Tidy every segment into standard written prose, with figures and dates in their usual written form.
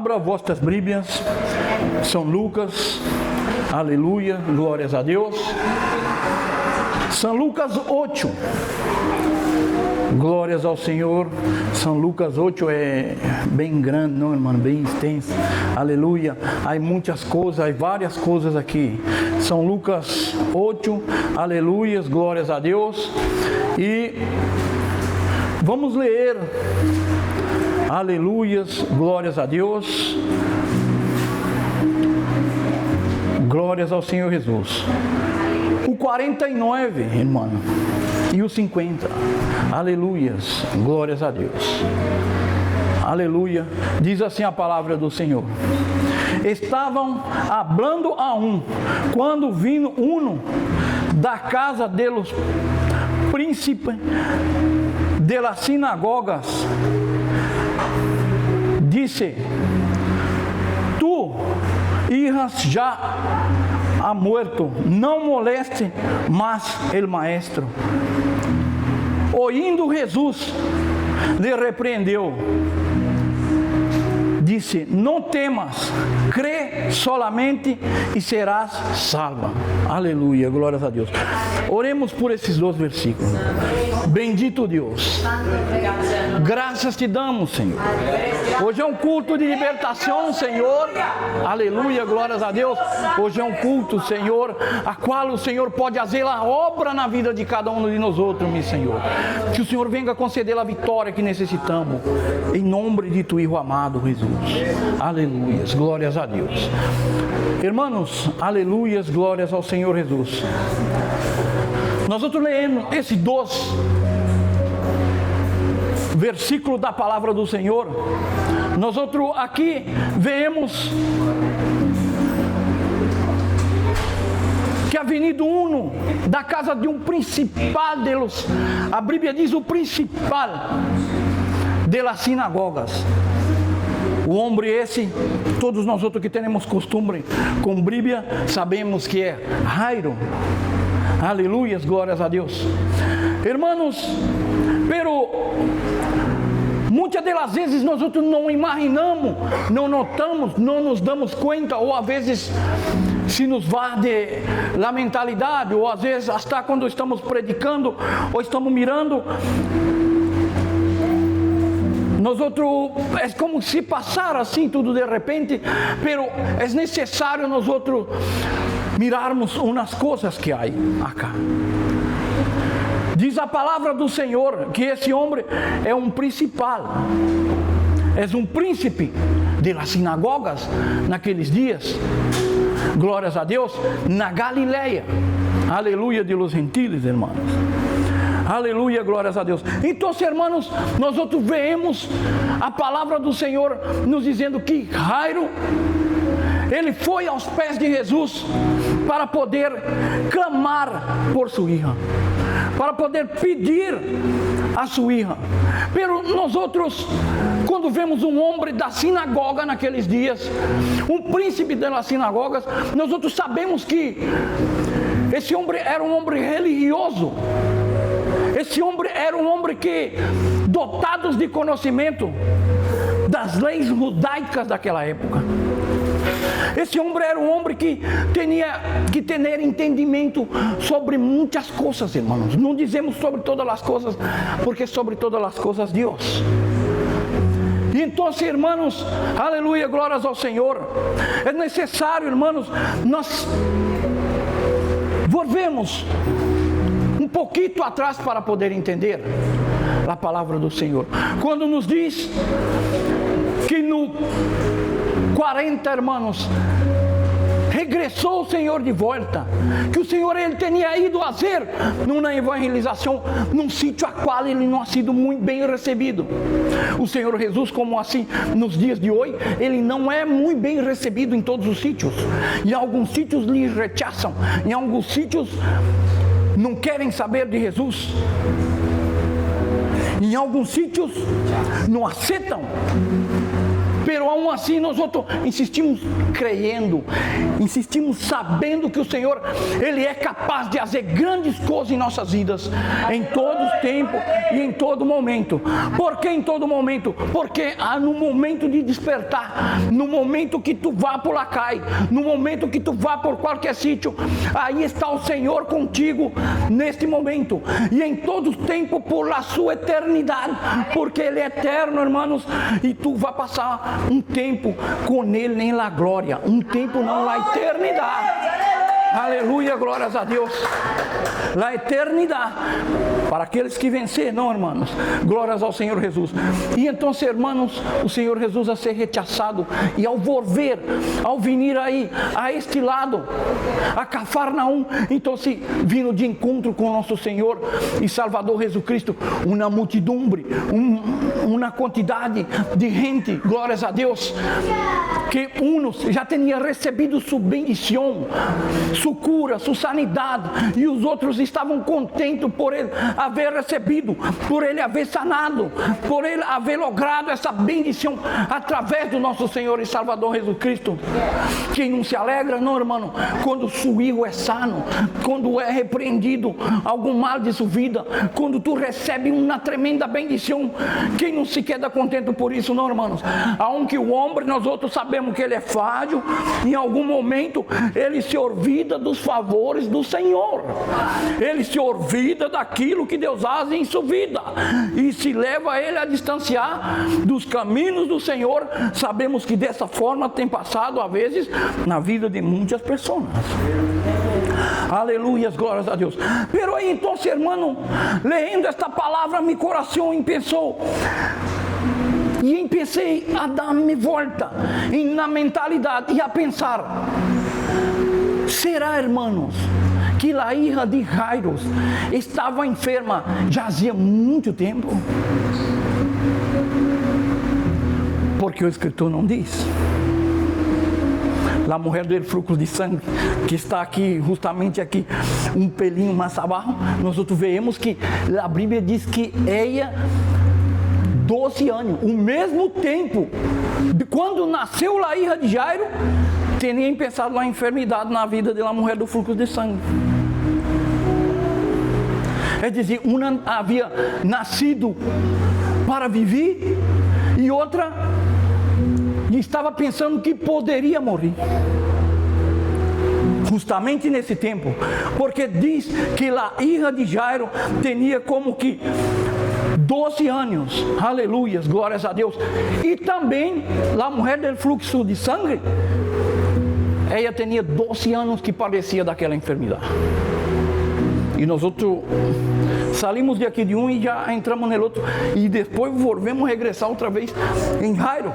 Abra vossas Bíblias, São Lucas, aleluia, glórias a Deus. São Lucas 8, glórias ao Senhor. São Lucas 8 é bem grande, não, irmão, bem extenso, aleluia. Há muitas coisas, há várias coisas aqui. São Lucas 8, aleluias, glórias a Deus. E vamos ler. Aleluias, glórias a Deus, glórias ao Senhor Jesus. O 49, irmão, e o 50, aleluias, glórias a Deus, aleluia. Diz assim a palavra do Senhor: estavam hablando a quando vino uno da casa de los príncipes de las sinagogas, disse: tu, hijas já ha muerto, não moleste mais el maestro. Ouindo Jesus, lhe repreendeu, disse: não temas, crê solamente e serás salva. Aleluia, glórias a Deus. Oremos por esses dois versículos. Bendito Deus, graças te damos, Senhor. Hoje é um culto de libertação, Senhor. Aleluia, glórias a Deus. Hoje é um culto, Senhor, a qual o Senhor pode fazer a obra na vida de cada um de nós outros, meu Senhor. Que o Senhor venha conceder a vitória que necessitamos, em nome de tu Filho amado Jesus. Aleluias, glórias a Deus. Irmãos, aleluias, glórias ao Senhor Jesus. Nós outros lemos esses dois versículos da palavra do Senhor. Nós outros aqui vemos que ha venido uno da casa de um principal deles. A Bíblia diz o principal de las sinagogas. O homem esse, todos nós outros que temos costume com Bíblia, sabemos que é Jairo. Aleluias, glórias a Deus. Irmãos, pero muitas das vezes nós outros não imaginamos, não notamos, não nos damos conta, ou às vezes se nos vai de la mentalidade, ou às vezes até quando estamos predicando ou estamos mirando, nós outros é como se passara assim tudo de repente, pero é necessário nós outros mirarmos umas coisas que há acá. Diz a palavra do Senhor que esse homem é um principal, é um príncipe de las sinagogas naqueles dias. Glórias a Deus, na Galileia. Aleluia de los gentiles, irmãos. Aleluia, glórias a Deus. Então, irmãos, nós outros vemos a palavra do Senhor nos dizendo que Jairo, ele foi aos pés de Jesus para poder clamar por sua filha, para poder pedir a sua filha. Pero nós outros, quando vemos um homem da sinagoga naqueles dias, um príncipe das sinagogas, nós outros sabemos que esse homem era um homem religioso. Esse homem era um homem que, dotados de conhecimento das leis judaicas daquela época. Esse homem era um homem que tinha que ter entendimento sobre muitas coisas, irmãos. Não dizemos sobre todas as coisas, porque sobre todas as coisas Deus. E então, irmãos, aleluia, glórias ao Senhor. É necessário, irmãos, nós volvemos um pouquinho atrás para poder entender a palavra do Senhor. Quando nos diz que no 40, irmãos, regressou o Senhor de volta, que o Senhor ele tinha ido fazer numa evangelização num sítio a qual ele não ha sido muito bem recebido. O Senhor Jesus, como assim nos dias de hoje, ele não é muito bem recebido em todos os sítios. Em alguns sítios lhe rechaçam, em alguns sítios não querem saber de Jesus. Em alguns sítios não aceitam pero aún assim nós outros insistimos crendo, insistimos sabendo que o Senhor, Ele é capaz de fazer grandes coisas em nossas vidas, em todo tempo e em todo momento. Por que em todo momento? Porque no momento de despertar, no momento que tu vá por lá cai, no momento que tu vá por qualquer sítio, aí está o Senhor contigo neste momento, e em todo tempo por la sua eternidade, porque Ele é eterno, irmãos, e tu vai passar um tempo com Ele em la glória, um tempo não, la eternidade. Aleluia, glórias a Deus. La eternidade, para aqueles que vencer, não, irmãos, glórias ao Senhor Jesus. E então, irmãos, o Senhor Jesus a ser rechaçado, e ao volver, ao vir aí, a este lado, a Cafarnaum, então se vindo de encontro com nosso Senhor e Salvador Jesus Cristo, uma multidumbre, uma quantidade de gente, glórias a Deus, que uns já tinham recebido sua bendição, sua cura, sua sanidade, e os outros estavam contentes por ele haver recebido, por ele haver sanado, por ele haver logrado essa bendição através do nosso Senhor e Salvador Jesus Cristo. Quem não se alegra, não, irmão, quando seu filho é sano, quando é repreendido algum mal de sua vida, quando tu recebe uma tremenda bendição, quem não se queda contente por isso, não, irmãos? Aunque o homem, nós outros sabemos que ele é falho, em algum momento ele se olvida dos favores do Senhor, ele se olvida daquilo que Deus faz em sua vida, e se leva ele a distanciar dos caminhos do Senhor. Sabemos que dessa forma tem passado, às vezes, na vida de muitas pessoas. Aleluia, glórias a Deus. Pero aí, então, irmão, lendo esta palavra, meu coração pensou, e empecei a dar-me volta na mentalidade e a pensar: será, irmãos, que a hija de Jairo estava enferma já havia muito tempo? Porque o Escritor não diz. A mulher do fluxo de sangue, que está aqui, justamente aqui, um pelinho mais abaixo, nós outros vemos que a Bíblia diz que ela, 12 anos, o mesmo tempo de quando nasceu a hija de Jairo, tinham pensado na enfermidade na vida da mulher do fluxo de sangue. É dizer, uma havia nascido para viver e outra estava pensando que poderia morrer. Justamente nesse tempo, porque diz que a hija de Jairo tinha como que 12 anos, aleluia, glórias a Deus, e também a mulher do fluxo de sangue, ela tinha 12 anos que padecia daquela enfermidade. E nós outros saímos de aqui de um e já entramos no outro, e depois volvemos regressar outra vez em Jairo.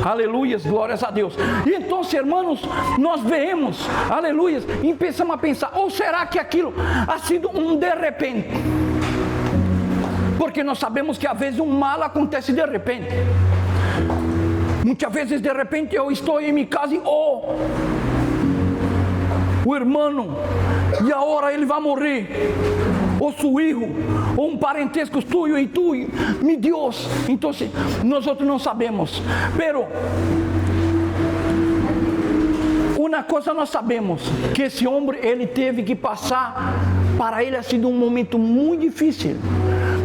Aleluia, glórias a Deus. E então, irmãos, nós vemos, aleluia, e pensamos a pensar: ou será que aquilo ha sido um de repente? Porque nós sabemos que às vezes um mal acontece de repente. Muitas vezes de repente eu estou em minha casa e o irmão, e agora ele vai morrer, ou seu filho, ou um parentesco tuyo e tu, meu Deus. Então nós outros não sabemos, pero uma coisa nós sabemos, que esse homem, ele teve que passar, para ele ha sido um momento muito difícil,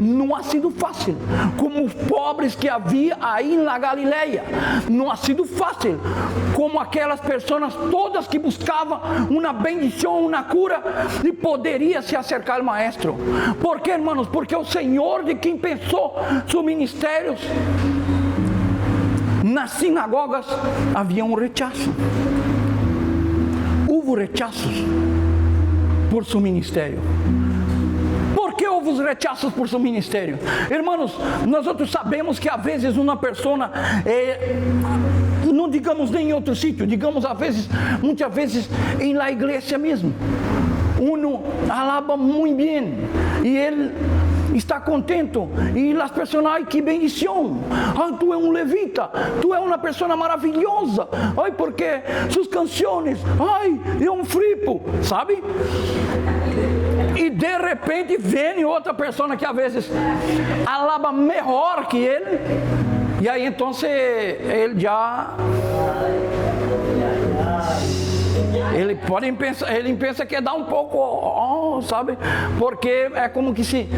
não ha sido fácil, como os pobres que havia aí na Galileia, não ha sido fácil, como aquelas pessoas todas que buscavam uma bendição, uma cura, e poderia se acercar ao maestro. Por quê, irmãos? Porque o Senhor, de quem pensou seus ministérios, nas sinagogas havia um rechaço. Houve rechaços por seu ministério. Por que houve os rechaços por seu ministério? Irmãos, nós outros sabemos que às vezes uma pessoa, não digamos nem em outro sítio, digamos às vezes, muitas vezes em la igreja mesmo, alaba muito bem, e ele está contente, e as pessoas: ai, que bendição, tu é um levita, tu é uma pessoa maravilhosa, ai, porque suas canções, ai, é um fripo, sabe? E de repente vem outra pessoa que às vezes alaba melhor que ele, E aí então ele já... Ele pensa que dá um pouco, sabe? Porque é como que se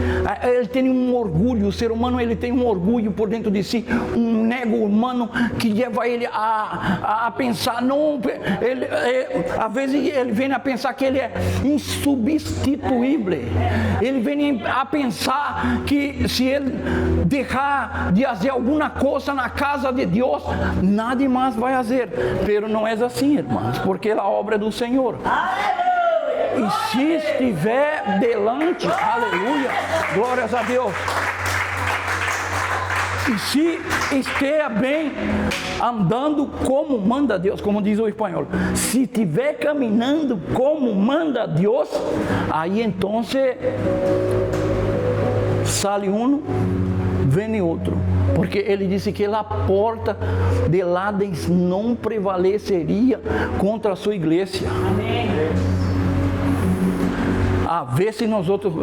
ele tem um orgulho, o ser humano ele tem um orgulho por dentro de si, um ego humano que leva ele a pensar, não, às vezes ele vem a pensar que ele é insubstituível. Ele vem a pensar que se ele deixar de fazer alguma coisa na casa de Deus, nada mais vai fazer. Pero não é assim, irmãos, porque a obra é do Senhor. E se estiver delante, aleluia, glórias a Deus. E se esteja bem andando como manda Deus, como diz o espanhol, se estiver caminhando como manda Deus, aí então sai um, vem outro. Porque ele disse que a porta de Hades não prevaleceria contra a sua igreja. Amém.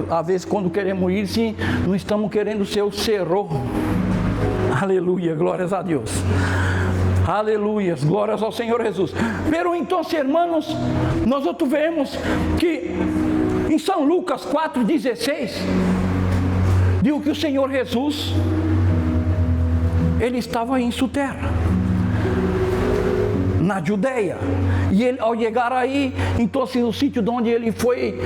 Às vezes quando queremos ir, sim, não estamos querendo ser o cerrojo. Aleluia, glórias a Deus. Aleluia, glórias ao Senhor Jesus. Pero então, irmãos, nós vemos que em São Lucas 4,16 diz que o Senhor Jesus, ele estava em sua terra, na Judeia, e ele, ao chegar aí, então o sítio onde ele foi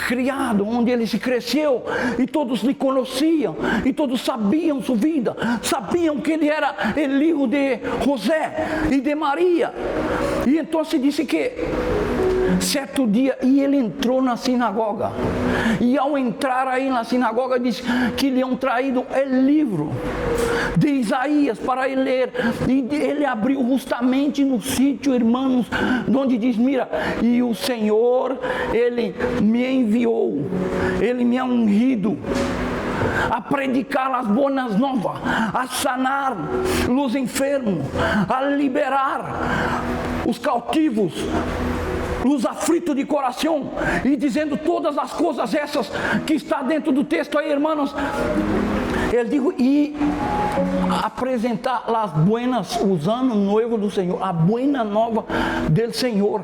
criado, onde ele se cresceu, e todos lhe conheciam, e todos sabiam sua vida, sabiam que ele era filho de José e de Maria. E então se disse que certo dia, e ele entrou na sinagoga, e ao entrar aí na sinagoga, disse que lhe iam traído o livro de Isaías para ele ler, e ele abriu justamente no sítio, irmãos, onde diz, mira, e o Senhor, ele me enviou, ele me ha ungido a predicar as boas novas, a sanar os enfermos, a liberar os cautivos, os aflitos de coração, e dizendo todas as coisas essas que está dentro do texto aí, irmãos. Ele digo, e apresentar as buenas, os anos noivos do Senhor, a buena nova do Senhor,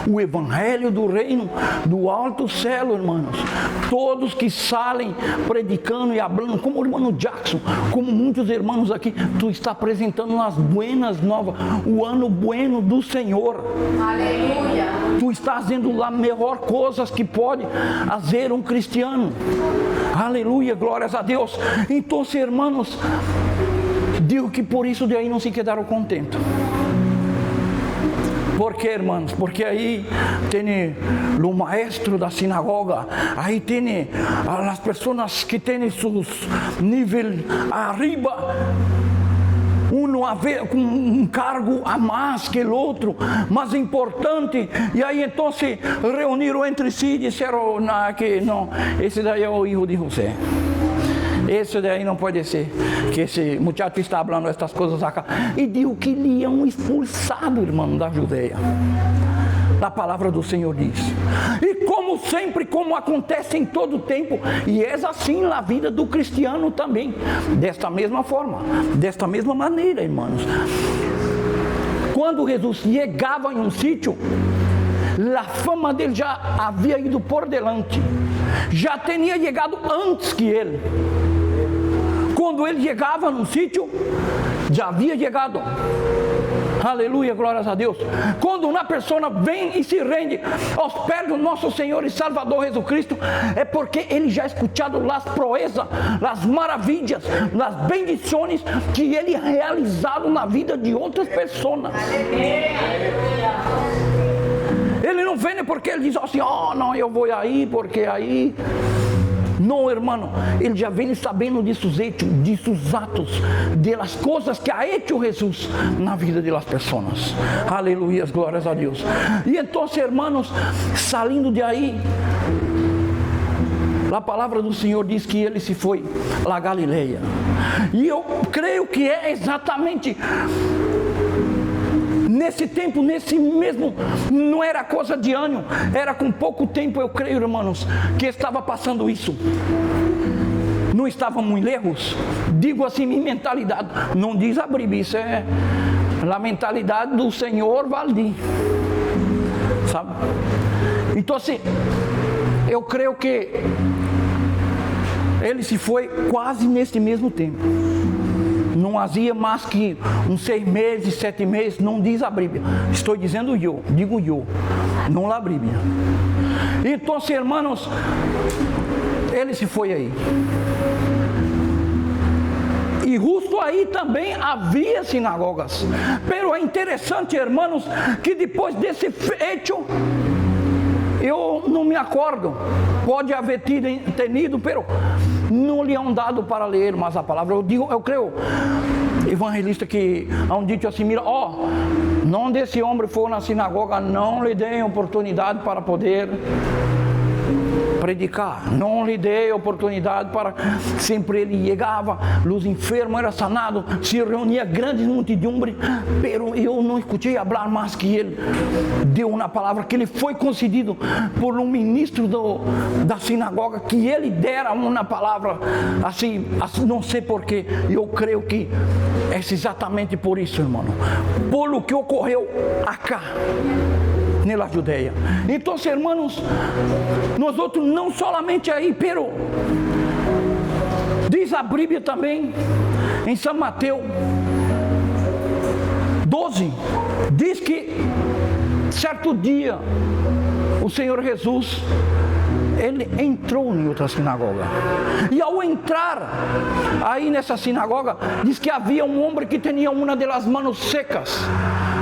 o evangelho do reino do alto céu, irmãos. Todos que saem predicando e falando, como o irmão Jackson, como muitos irmãos aqui, tu está apresentando as buenas novas, o ano bueno do Senhor. Aleluia. Tu estás fazendo a melhor coisas que pode fazer um cristiano. Aleluia, glórias a Deus. Então, irmãos, digo que por isso de aí não se quedaram contentos. Por quê, irmãos? Porque aí tem o maestro da sinagoga, aí tem as pessoas que têm seus níveis arriba, com um cargo a mais que o outro, mais importante, e aí então se reuniram entre si e disseram que não, esse daí é o filho de José. Esse daí não pode ser, que esse muchacho está falando estas coisas acá. E digo que lhe iam expulsado, irmão, da Judeia. A palavra do Senhor diz. E como sempre, como acontece em todo tempo, e é assim na vida do cristiano também, desta mesma forma, desta mesma maneira, irmãos. Quando Jesus chegava em um sítio, a fama dele já havia ido por delante, já tinha chegado antes que ele. Quando ele chegava no sítio, já havia chegado. Aleluia, glórias a Deus. Quando uma pessoa vem e se rende aos pés do nosso Senhor e Salvador Jesus Cristo, é porque ele já escutado as proezas, as maravilhas, as bendições que ele realizado na vida de outras pessoas. Ele não vem porque ele diz assim, não, eu vou aí, porque aí... Não, irmão, ele já vem sabendo de seus atos, das coisas que ha hecho Jesus na vida das pessoas. Aleluia, glórias a Deus. E então, irmãos, saindo de aí, a palavra do Senhor diz que ele se foi à Galileia. E eu creio que é exatamente nesse tempo, nesse mesmo, não era coisa de ano, era com pouco tempo, eu creio, irmãos, que estava passando isso. não estavam muito lejos. Digo assim, minha mentalidade, não diz a Bíblia, isso é a mentalidade do senhor Valdir, sabe? Então assim, eu creio que ele se foi quase nesse mesmo tempo. Não havia mais que uns 6 meses, 7 meses, não diz a Bíblia. Estou dizendo eu, digo eu, não a Bíblia. Então, irmãos, ele se foi aí. E justo aí também havia sinagogas. Pero é interessante, irmãos, que depois desse feito, eu não me acordo, pode haver tenido, pero não lhe hão dado para ler mais a palavra. Eu creio, evangelista, que há um dito assim, mira, não desse homem for na sinagoga, não lhe deem oportunidade para poder predicar, não lhe dei oportunidade para, sempre ele chegava, os enfermos eram sanados, se reunia grande multidumbre, pero eu não escutei falar mais que ele deu uma palavra, que ele foi concedido por um ministro da sinagoga, que ele dera uma palavra, assim não sei porquê, eu creio que é exatamente por isso, irmão, por o que ocorreu acá, na Judeia. Então, irmãos, nós outros não somente aí, pero diz a Bíblia também em São Mateus 12, diz que certo dia o Senhor Jesus, ele entrou em outra sinagoga, e ao entrar aí nessa sinagoga, diz que havia um homem que tinha uma das mãos secas,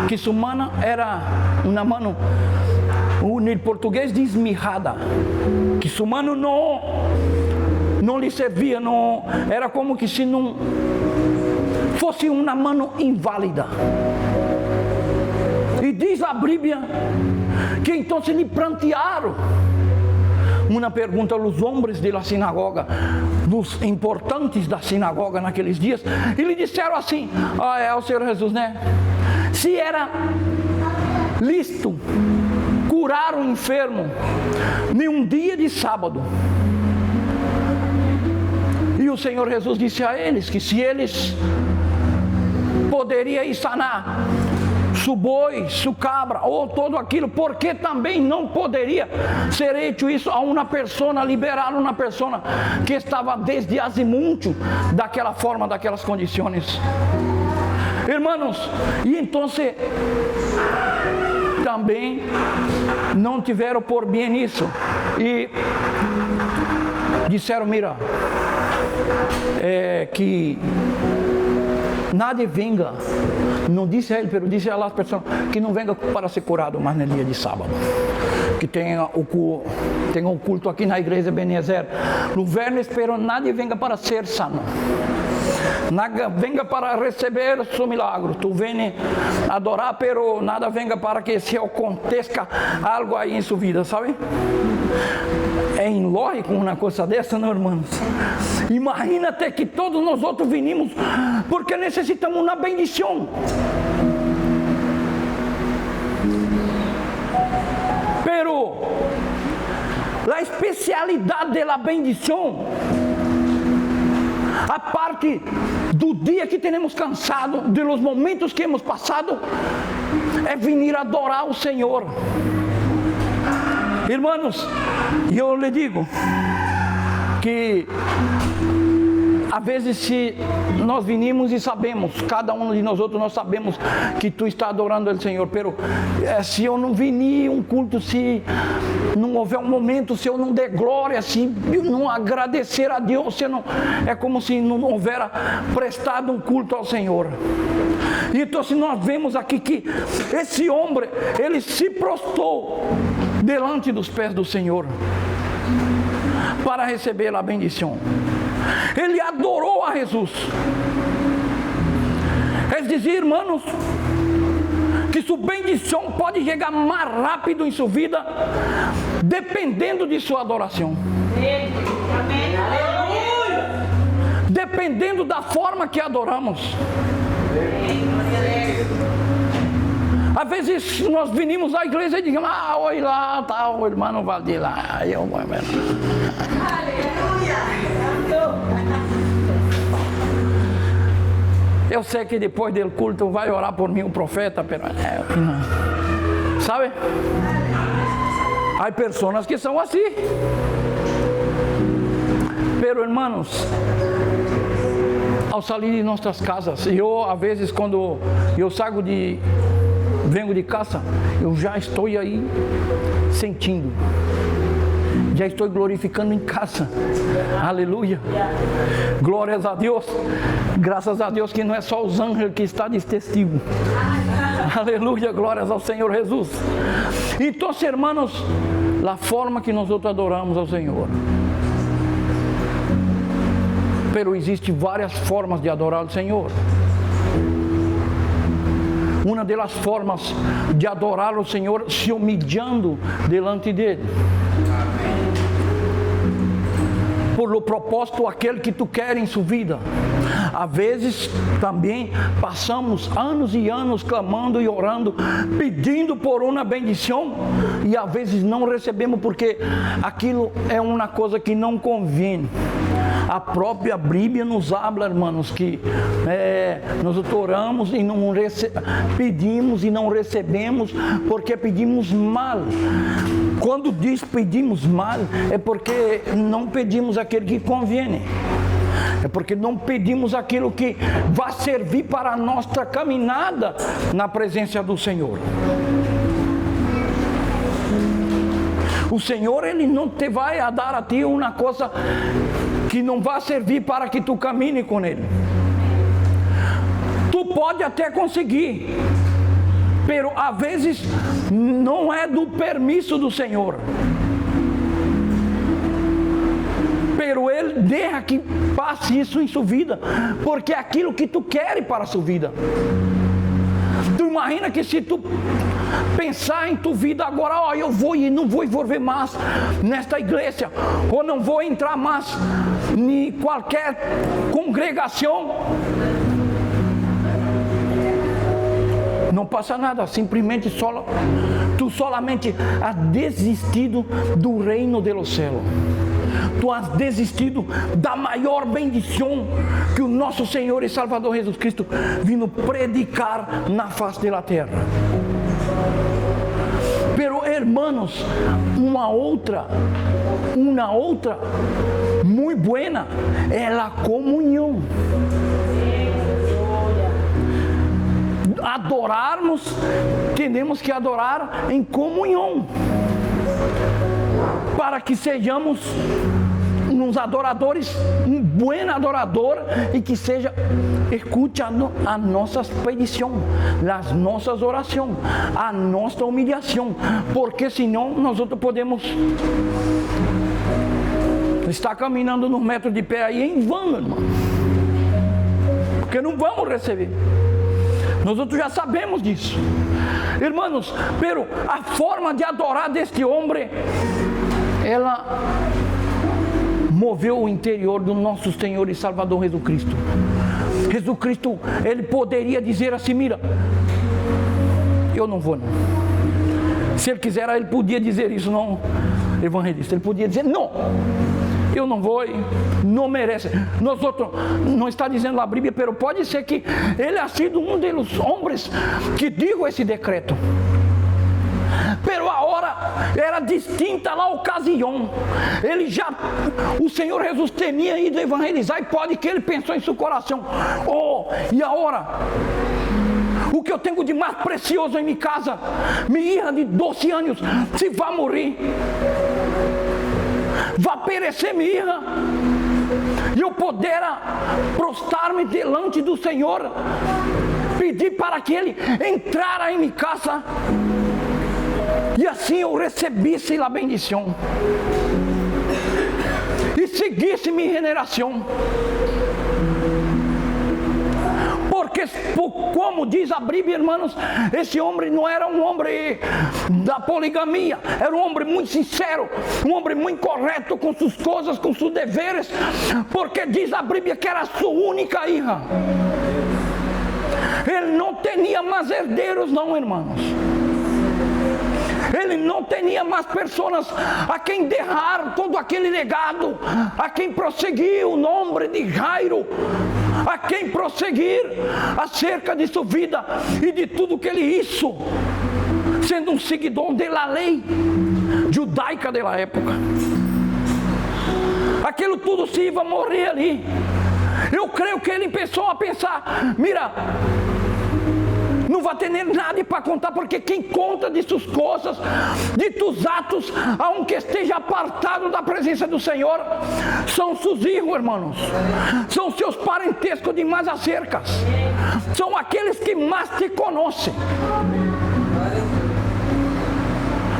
que sua mão era uma mão, em português diz mirrada, que sua mão não lhe servia, não, era como que se não fosse uma mão inválida. E diz a Bíblia que então se lhe plantearam uma pergunta aos homens da sinagoga, dos importantes da sinagoga naqueles dias, e lhe disseram assim: é o Senhor Jesus, né? Se era lícito curar um enfermo em um dia de sábado. E o Senhor Jesus disse a eles que se eles poderiam sanar su boi, su cabra, ou todo aquilo, porque também não poderia ser feito isso a uma pessoa, liberar uma pessoa que estava desde azimuth daquela forma, daquelas condições. Irmãos, e então também não tiveram por bem isso, e disseram: mira, que nada venga, não disse a ele, mas disse a as pessoas que não venga para ser curado mais no dia de sábado, que tenha um culto aqui na igreja Ebenezer no verno, espero nada venga para ser sano, nada venga para receber seu milagre, tu vem adorar, pero nada venga para que se aconteça algo aí em sua vida, sabe? É ilógico uma coisa dessa, não, irmãos? Imagina-te que todos nós outros vinimos porque necessitamos uma bendição. Pero a especialidade da bendição, a parte do dia que temos cansado, dos momentos que hemos passado, é vir adorar o Senhor. Irmãos, eu lhe digo que às vezes se nós vinimos e sabemos, cada um de nós outros, nós sabemos que tu está adorando o Senhor, pero se eu não vim um culto, se não houver um momento, se eu não der glória, se eu não agradecer a Deus, se não, é como se não houvera prestado um culto ao Senhor. Então, se nós vemos aqui que esse homem, ele se prostrou delante dos pés do Senhor para receber a bendição. Ele adorou a Jesus. É dizer, irmãos, que sua bendição pode chegar mais rápido em sua vida, dependendo de sua adoração. Amém. Dependendo da forma que adoramos. Às vezes nós vinimos à igreja e digamos: oi lá, tá o irmão Valdir lá. Aleluia. Eu sei que depois do culto vai orar por mim o profeta, pero não. Sabe? Há pessoas que são assim. Pero, irmãos, ao sair de nossas casas, eu, às vezes, quando eu venho de casa, eu já estou aí sentindo. Já estou glorificando em casa. Aleluia. Glórias a Deus. Graças a Deus que não é só os anjos que estão de testigo. Aleluia. Glórias ao Senhor Jesus. Então, irmãos, a forma que nós adoramos ao Senhor. Pero existe várias formas de adorar o Senhor. Uma das formas de adorar o Senhor se humilhando delante dele. Por lo propósito aquele que tu quer em sua vida. Às vezes também passamos anos e anos clamando e orando, pedindo por uma bendição, e às vezes não recebemos porque aquilo é uma coisa que não convém. A própria Bíblia nos habla, irmãos, que nós oramos e não pedimos e não recebemos porque pedimos mal. Quando diz pedimos mal, é porque não pedimos aquilo que convém. É porque não pedimos aquilo que vai servir para a nossa caminhada na presença do Senhor. O Senhor, Ele não te vai dar a ti uma coisa que não vai servir para que tu camine com Ele. Tu pode até conseguir, pero às vezes não é do permisso do Senhor. Pero Ele deixa que passe isso em sua vida, porque é aquilo que tu queres para a sua vida. Tu imagina que se tu pensar em tua vida agora, eu vou e não vou envolver mais nesta igreja, ou não vou entrar mais em qualquer congregação, não passa nada, simplesmente tu solamente has desistido do reino dos céus. Tu has desistido da maior bendição que o nosso Senhor e Salvador Jesus Cristo vindo predicar na face da terra. Pero, hermanos, uma outra muito buena é a comunhão. Adorarmos, temos que adorar em comunhão, para que sejamos uns adoradores, um bom adorador, e que seja escutando a nossas petições, as nossas orações, a nossa humilhação, porque senão nós podemos estar caminhando nos metros de pé aí em vão, irmão, porque não vamos receber. Nós já sabemos disso, irmãos. Pero a forma de adorar deste homem, ela moveu o interior do nosso Senhor e Salvador Jesus Cristo. Jesus Cristo, Ele poderia dizer assim: mira, eu não vou não. Se Ele quiser, Ele podia dizer isso, não, evangelista. Ele podia dizer: não, eu não vou, não merece. Nós outros, não está dizendo a Bíblia, pero pode ser que ele ha sido um dos homens que digo esse decreto. Pero a hora era distinta, a ocasião. O Senhor Jesus tinha ido evangelizar, e pode que ele pensou em seu coração: e a hora? O que eu tenho de mais precioso em minha casa, minha filha de 12 anos, se vai morrer, vai perecer minha filha, e eu poder prostrar-me delante do Senhor, pedir para que Ele entrara em minha casa, e assim eu recebesse a bendição e seguisse minha generação. Porque, como diz a Bíblia, irmãos, esse homem não era um homem da poligamia, era um homem muito sincero, um homem muito correto com suas coisas, com seus deveres, porque diz a Bíblia que era sua única filha. Ele não tinha mais herdeiros, não, irmãos. Ele não tinha mais pessoas a quem derrar todo aquele legado, a quem prosseguir o nome de Jairo, a quem prosseguir acerca de sua vida e de tudo que ele hizo, sendo um seguidor da lei judaica da época. Aquilo tudo se ia morrer ali. Eu creio que ele começou a pensar: mira, não vai ter nada para contar, porque quem conta de suas coisas, de tus atos, aunque esteja apartado da presença do Senhor, são seus filhos, irmãos, são seus parentescos de mais acercas, são aqueles que mais te conhecem,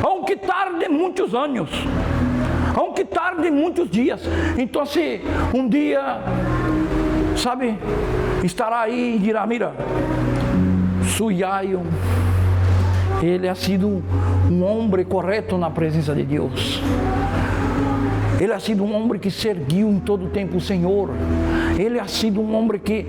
aunque tarde muitos anos, aunque tarde muitos dias. Então, se um dia, sabe, estará aí e dirá: mira, Suyayo, ele ha sido um homem correto na presença de Deus. Ele ha sido um homem que serviu em todo o tempo o Senhor. Ele ha sido um homem que,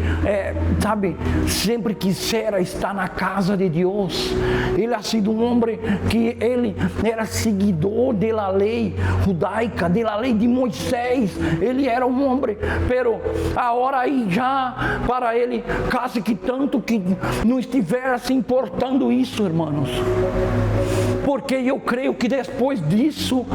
sabe, sempre quisera estar na casa de Deus. Ele ha sido um homem que ele era seguidor da lei judaica, da lei de Moisés. Ele era um homem, pero agora aí já, para ele, quase que tanto que não estivesse se importando isso, irmãos. Porque eu creio que depois disso,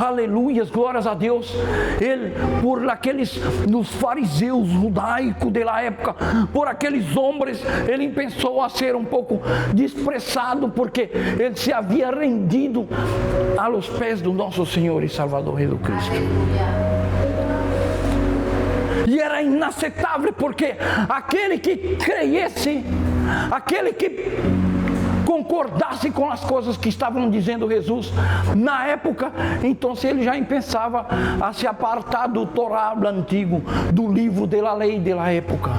aleluias, glórias a Deus, ele, por aqueles, nos fariseus judaicos da época, por aqueles homens, ele pensou a ser um pouco desprezado, porque ele se havia rendido aos pés do nosso Senhor e Salvador Jesus Cristo. E era inaceitável, porque aquele que creiesse, aquele que concordasse com as coisas que estavam dizendo Jesus na época, então ele já pensava a se apartar do Torá antigo, do livro da lei da época,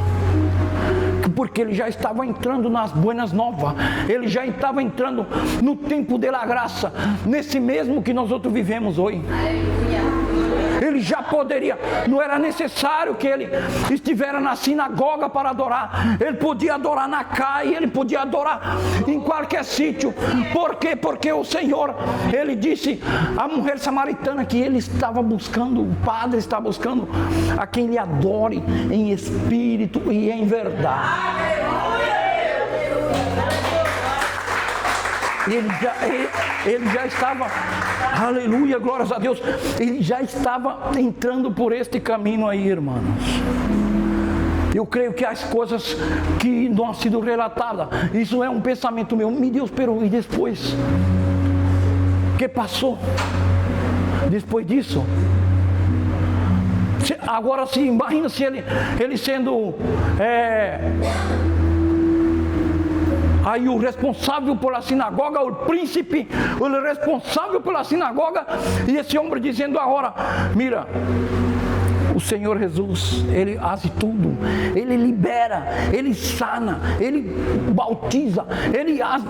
porque ele já estava entrando nas buenas novas, ele já estava entrando no tempo da graça, nesse mesmo que nós outros vivemos hoje. Ele já poderia, não era necessário que ele estivesse na sinagoga para adorar. Ele podia adorar na caia, ele podia adorar em qualquer sítio. Por quê? Porque o Senhor, ele disse à mulher samaritana que ele estava buscando, o Padre está buscando a quem lhe adore em espírito e em verdade. Ele já estava, aleluia, glórias a Deus, ele já estava entrando por este caminho aí, irmãos. Eu creio que as coisas que não han sido relatadas, isso é um pensamento meu, meu Deus, pero e depois? O que passou depois disso? Agora se imagina se ele sendo aí o responsável pela sinagoga, o príncipe, o responsável pela sinagoga, e esse homem dizendo agora: mira, o Senhor Jesus, ele faz tudo, ele libera, ele sana, ele bautiza, ele faz.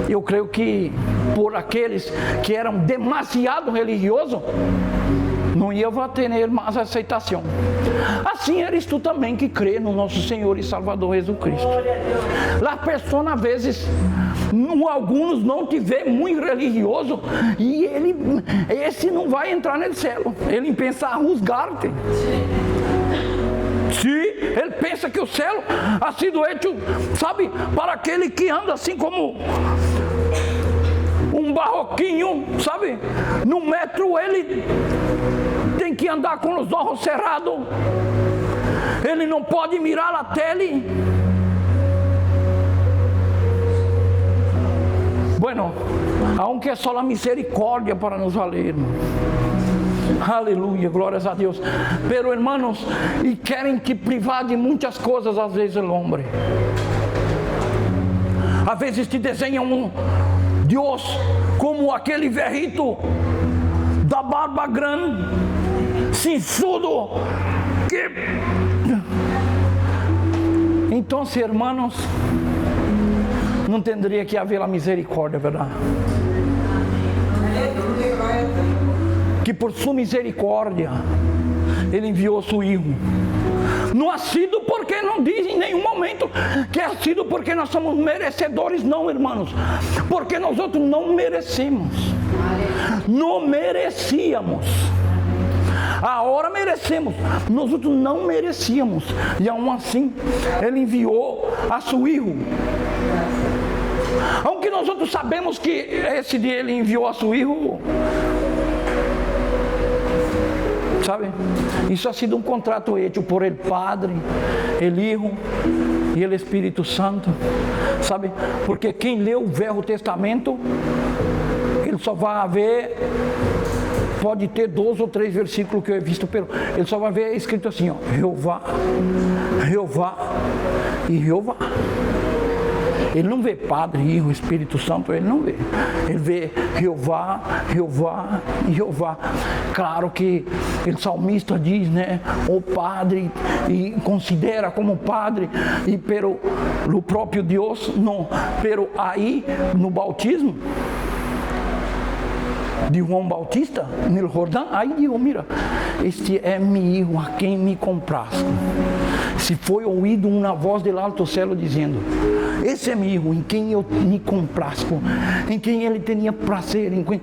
Eu creio que por aqueles que eram demasiado religiosos, não ia ter mais aceitação. Assim eres tu também que crê no nosso Senhor e Salvador Jesus Cristo. As pessoas às vezes, alguns não te vê muito religioso, e esse não vai entrar no céu. Ele pensa a juzgar-te. Se ele pensa que o céu ha sido hecho, sabe, para aquele que anda assim como um barroquinho, sabe? No metro ele tem que andar com os olhos cerrados, ele não pode mirar a tele. Bueno, aunque é só a misericórdia para nos valer, irmão. Aleluia, glórias a Deus. Pero hermanos, e querem te privar de muitas coisas, às vezes o homem. Às vezes te desenham Deus como aquele velhito da barba grande, cinzudo, que... Então, hermanos, não teria que haver a misericórdia, verdade? Que por sua misericórdia Ele enviou seu Filho Não ha sido porque não diz em nenhum momento que ha sido porque nós somos merecedores, não, irmãos. Porque nós outros não merecemos. Não merecíamos. Agora merecemos, nós outros não merecíamos, e aún assim Ele enviou a seu Filho. Aunque nós outros sabemos que esse dia Ele enviou a seu Filho, sabe? Isso ha sido um contrato hecho por el Padre, el Hijo e o Espírito Santo, sabe? Porque quem lê o Velho Testamento, ele só vai ver. Pode ter 2 ou 3 versículos que eu he visto, ele só vai ver escrito assim, ó, Jeová, Jeová e Jeová. Ele não vê Padre, Hijo, Espírito Santo, ele não vê. Ele vê Jeová, Jeová e Jeová. Claro que o salmista diz, né, o Padre, e considera como Padre, e pero o próprio Deus, não, pero aí no bautismo de João Bautista, no Jordão, aí digo, mira, este é meu Filho a quem me compraste. Se foi ouído uma voz do alto céu dizendo, esse é meu Filho em quem eu me complazco, em quem Ele tinha prazer, em quem...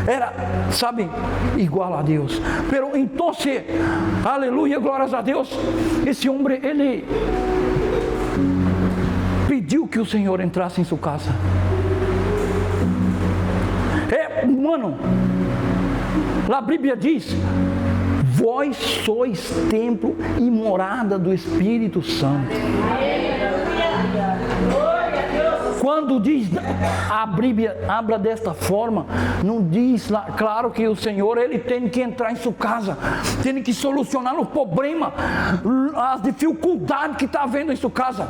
Era, sabe, igual a Deus. Pero então, aleluia, glórias a Deus, esse homem, ele pediu que o Senhor entrasse em sua casa. Mano, a Bíblia diz, vós sois templo e morada do Espírito Santo. Quando diz, a Bíblia habla desta forma, não diz lá, claro que o Senhor, Ele tem que entrar em sua casa, tem que solucionar o problema, as dificuldades que está havendo em sua casa,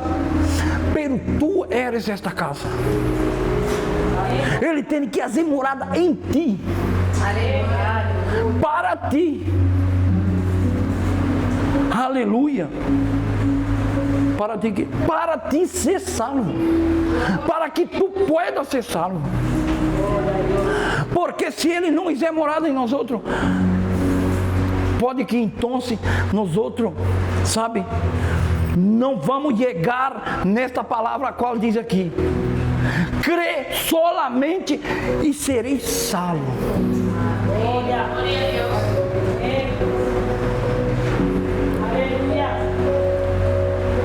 pero tu eres esta casa. Ele tem que fazer morada em ti, para ti, aleluia, para ti ser salvo, para que tu puedas ser salvo, porque se Ele não fizer morada em nós outros, pode que então nós outros, sabe, não vamos chegar nesta palavra a qual diz aqui, crê solamente e sereis salvo.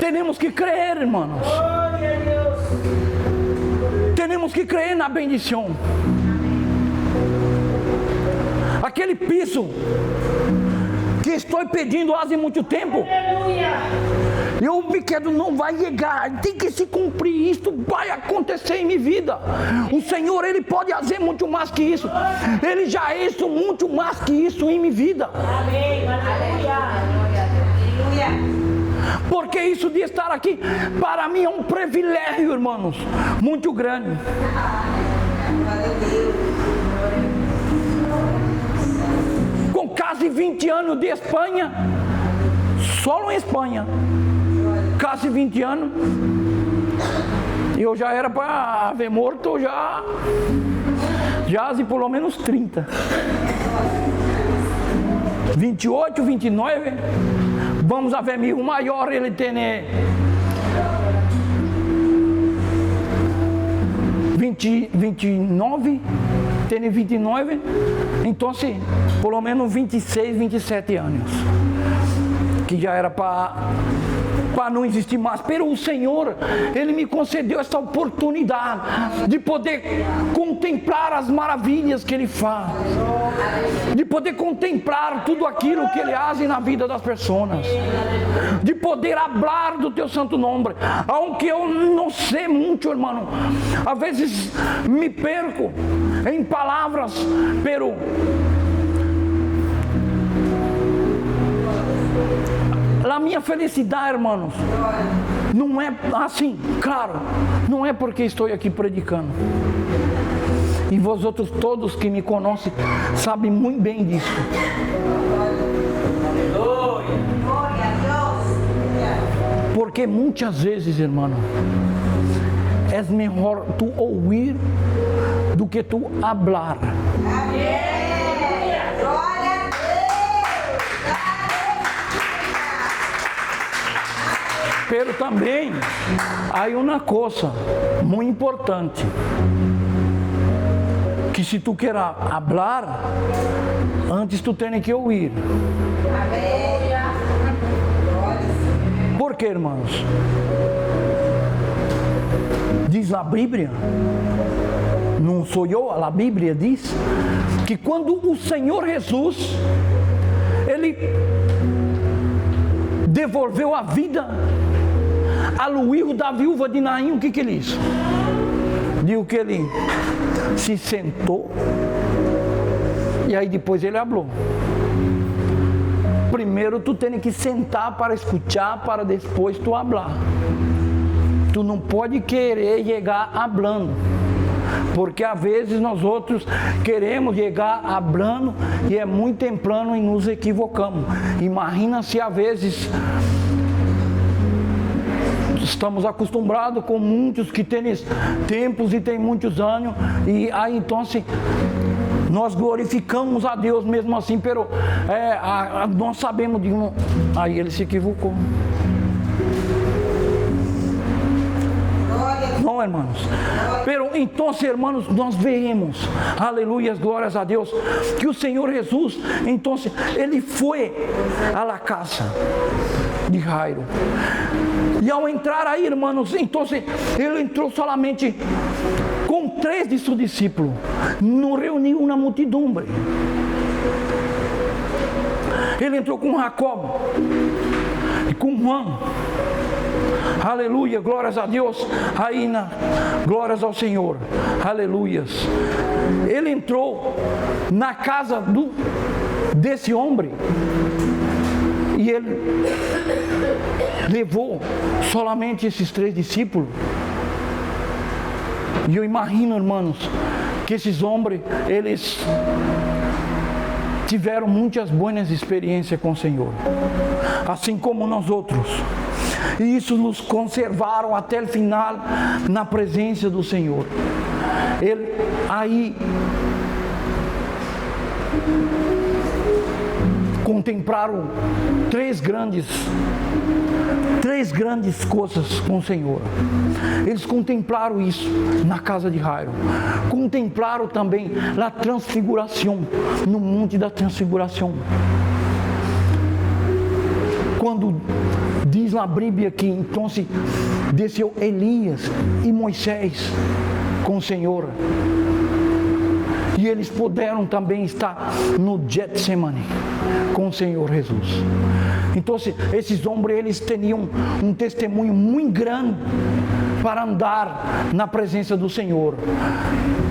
Temos que crer, irmãos. Temos que crer na bendição. Aquele piso que estou pedindo há muito tempo, eu me quero, não vai chegar, tem que se cumprir, isto vai acontecer em minha vida. O Senhor, Ele pode fazer muito mais que isso, Ele já fez muito mais que isso em minha vida. Amém. Aleluia. Porque isso de estar aqui, para mim é um privilégio, irmãos, muito grande. Com quase 20 anos de Espanha, só em Espanha, quase 20 anos, eu já era para haver morto, já de pelo menos 30, 28, 29, vamos a ver meu maior, ele tem 29, tem 29, então pelo menos 26, 27 anos, que já era para não existir mais, pero o Senhor, Ele me concedeu essa oportunidade de poder contemplar as maravilhas que Ele faz, de poder contemplar tudo aquilo que Ele faz na vida das pessoas, de poder falar do Teu santo nome, aunque eu não sei muito, irmão, às vezes me perco em palavras, pero a minha felicidade, irmãos, não é assim, claro, não é porque estou aqui predicando. E vós outros todos que me conhecem sabem muito bem disso. Porque muitas vezes, irmão, é melhor tu ouvir do que tu hablar. Pero também há uma coisa muito importante, que se tu quer falar, antes tu tens que ouvir. Por quê, irmãos? Diz a Bíblia, não sou eu, a Bíblia diz que quando o Senhor Jesus, Ele devolveu a vida ao filho da viúva de Naim, o que ele hizo? Digo que ele se sentou e aí depois ele falou. Primeiro tu tem que sentar para escutar, para depois tu falar. Tu não pode querer chegar falando, porque às vezes nós outros queremos chegar falando e é muito temprano e nos equivocamos. Imagina se às vezes estamos acostumados com muitos que têm tempos e têm muitos anos, e aí então nós glorificamos a Deus mesmo assim, pero nós sabemos de um, aí ele se equivocou. Não, irmãos. Pero então, irmãos, nós vemos, aleluia, glórias a Deus, que o Senhor Jesus, então, ele foi à casa de Jairo. E ao entrar aí, irmãos, então, ele entrou somente com 3 de seus discípulos, não reuniu uma multidão. Ele entrou com Jacob e com Juan. Aleluia, glórias a Deus, aí glórias ao Senhor, aleluias. Ele entrou na casa desse homem e ele levou somente esses 3 discípulos. E eu imagino, irmãos, que esses homens, eles tiveram muitas boas experiências com o Senhor, assim como nós outros. E isso nos conservaram até o final na presença do Senhor. Ele aí contemplaram três grandes coisas com o Senhor. Eles contemplaram isso na casa de Jairo. Contemplaram também a transfiguração no monte da transfiguração. Quando diz na Bíblia que então desceu Elias e Moisés com o Senhor, e eles puderam também estar no Getsemane com o Senhor Jesus. Então esses homens, eles tinham um testemunho muito grande para andar na presença do Senhor.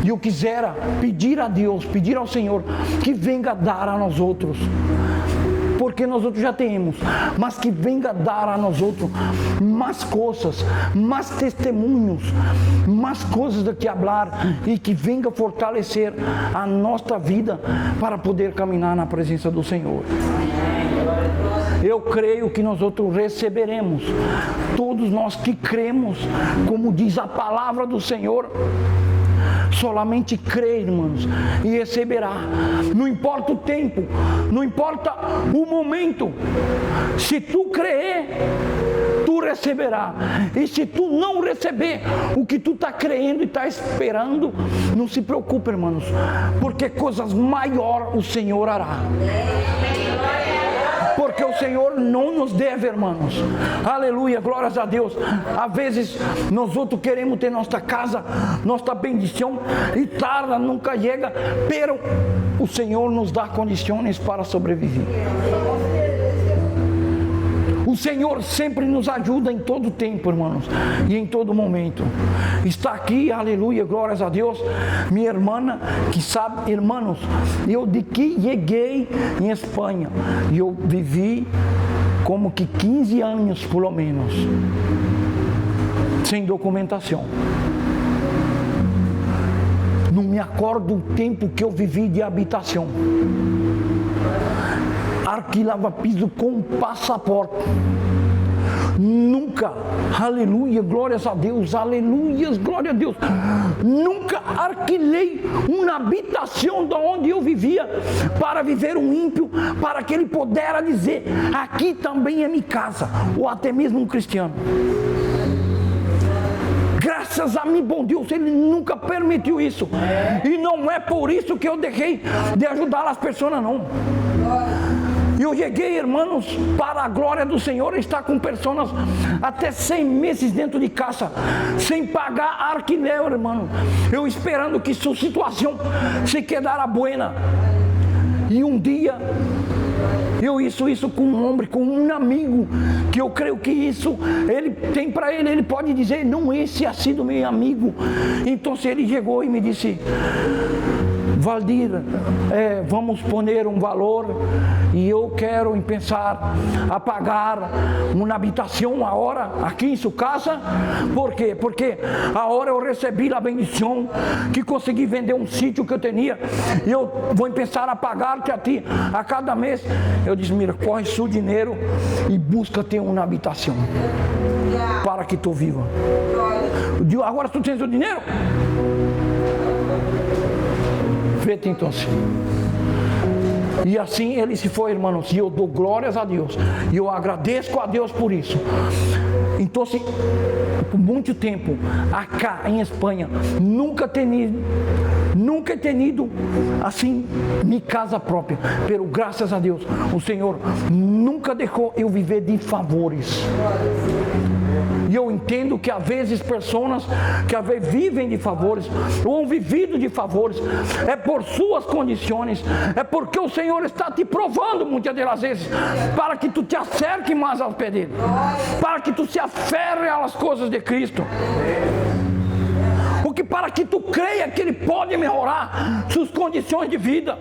E eu quisera pedir a Deus, pedir ao Senhor que venha dar a nós outros, porque nós outros já temos, mas que venga dar a nós outros mais coisas, mais testemunhos, mais coisas de que falar, e que venga fortalecer a nossa vida para poder caminhar na presença do Senhor. Eu creio que nós outros receberemos, todos nós que cremos, como diz a palavra do Senhor. Solamente crê, irmãos, e receberá. Não importa o tempo, não importa o momento. Se tu crer, tu receberá. E se tu não receber o que tu está crendo e está esperando, não se preocupe, irmãos, porque coisas maiores o Senhor hará. Porque o Senhor não nos deve, irmãos. Aleluia, glórias a Deus. Às vezes nós outros queremos ter nossa casa, nossa bendição, e tarda, nunca chega, pero o Senhor nos dá condições para sobreviver. O Senhor sempre nos ajuda em todo tempo, irmãos, e em todo momento. Está aqui, aleluia, glórias a Deus, minha irmã, que sabe, irmãos, eu de que cheguei em Espanha, e eu vivi como que 15 anos, pelo menos, sem documentação. Não me acordo do tempo que eu vivi de habitação. Alquilava piso com passaporte. nunca, aleluia, glórias a Deus, aleluias, glória a Deus, nunca alquilei uma habitação de onde eu vivia para viver um ímpio, para que ele pudesse dizer, aqui também é minha casa, ou até mesmo um cristiano. Graças a mim, bom Deus, Ele nunca permitiu isso. E não é por isso que eu deixei de ajudar as pessoas, não. Eu cheguei, irmãos, para a glória do Senhor, estar com pessoas até 6 meses dentro de casa, sem pagar alquiler, irmão. Eu esperando que sua situação se quedara buena. E um dia, eu isso com um homem, com um amigo, que eu creio que isso, ele tem para ele, ele pode dizer, não, esse ha sido meu amigo. Então ele chegou e me disse, Valdir, vamos poner um valor e eu quero pensar a pagar uma habitação agora aqui em sua casa. Por quê? Porque agora eu recebi a bendição que consegui vender um sítio que eu tinha e eu vou pensar a pagar-te a ti a cada mês. Eu disse, mira, corre seu dinheiro e busca ter uma habitação para que tu viva. Agora tu tens o dinheiro? Vê-te então. E assim ele se foi, irmãos, e eu dou glórias a Deus, e eu agradeço a Deus por isso. Então, por muito tempo, acá em Espanha, nunca he tenido assim, minha casa própria, pero graças a Deus, o Senhor nunca deixou eu viver de favores. E eu entendo que às vezes pessoas que às vezes vivem de favores, ou han vivido de favores, é por suas condições, é porque o Senhor está te provando muitas das vezes, para que tu te acerque mais aos pés dele, para que tu se aferre às coisas de Cristo. Porque para que tu creia que Ele pode melhorar suas condições de vida.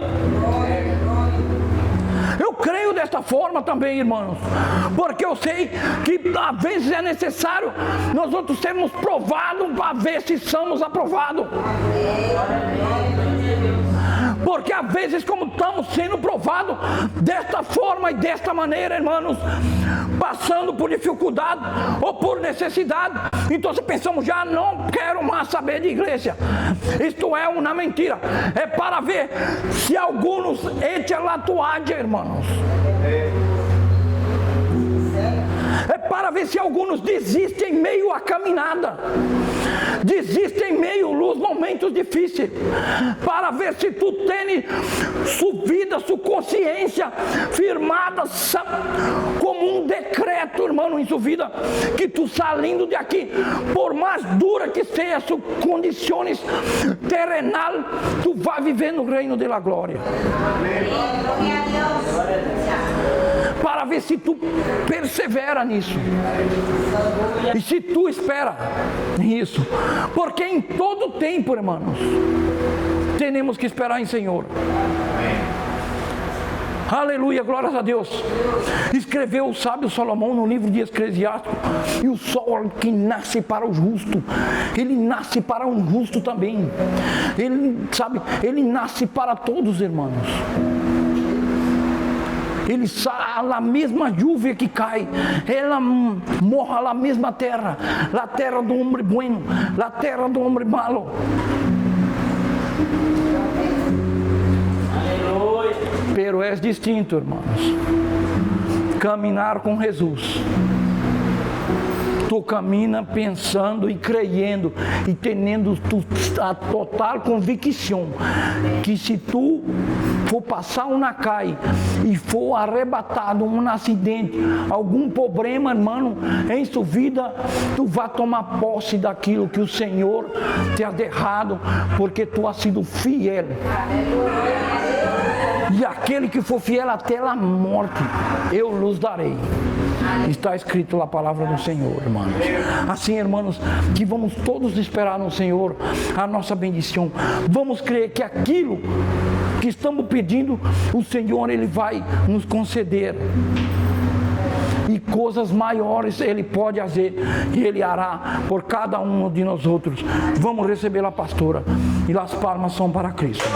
Eu creio desta forma também, irmãos, porque eu sei que às vezes é necessário nós outros sermos provados para ver se somos aprovados. Porque às vezes, como estamos sendo provados desta forma e desta maneira, irmãos, passando por dificuldade ou por necessidade, então pensamos, já não quero mais saber de igreja. Isto é uma mentira. É para ver se alguns echam a toalha, irmãos. É para ver se alguns desistem em meio à caminhada, desistem em meio aos momentos difíceis, para ver se tu tens sua vida, sua consciência firmada como um decreto, irmão, em sua vida, que tu saindo de aqui, por mais dura que seja as suas condições terrenal, tu vai viver no reino da glória. Para ver se tu persevera nisso. E se tu espera nisso. Porque em todo tempo, irmãos, temos que esperar em Senhor. Aleluia, glórias a Deus. Escreveu o sábio Salomão no livro de Eclesiastes: e o sol que nasce para o justo, ele nasce para um justo também. Ele nasce para todos, irmãos. Ele a mesma chuva que cai, ela morra a mesma terra, a terra do homem bueno, a terra do homem malo. Pero é distinto, irmãos, caminhar com Jesus. Tu camina pensando e crendo e tendo a total convicção que se tu for passar uma cai e for arrebatado um acidente, algum problema, irmão, em sua vida, tu vai tomar posse daquilo que o Senhor te ha derrado, porque tu has sido fiel. E aquele que for fiel até a morte, eu lhes darei. Está escrito na palavra do Senhor, irmãos. Assim, irmãos, que vamos todos esperar no Senhor a nossa bendição. Vamos crer que aquilo que estamos pedindo, o Senhor, Ele vai nos conceder. E coisas maiores Ele pode fazer, e Ele hará por cada um de nós outros. Vamos receber a pastora, e as palmas são para Cristo.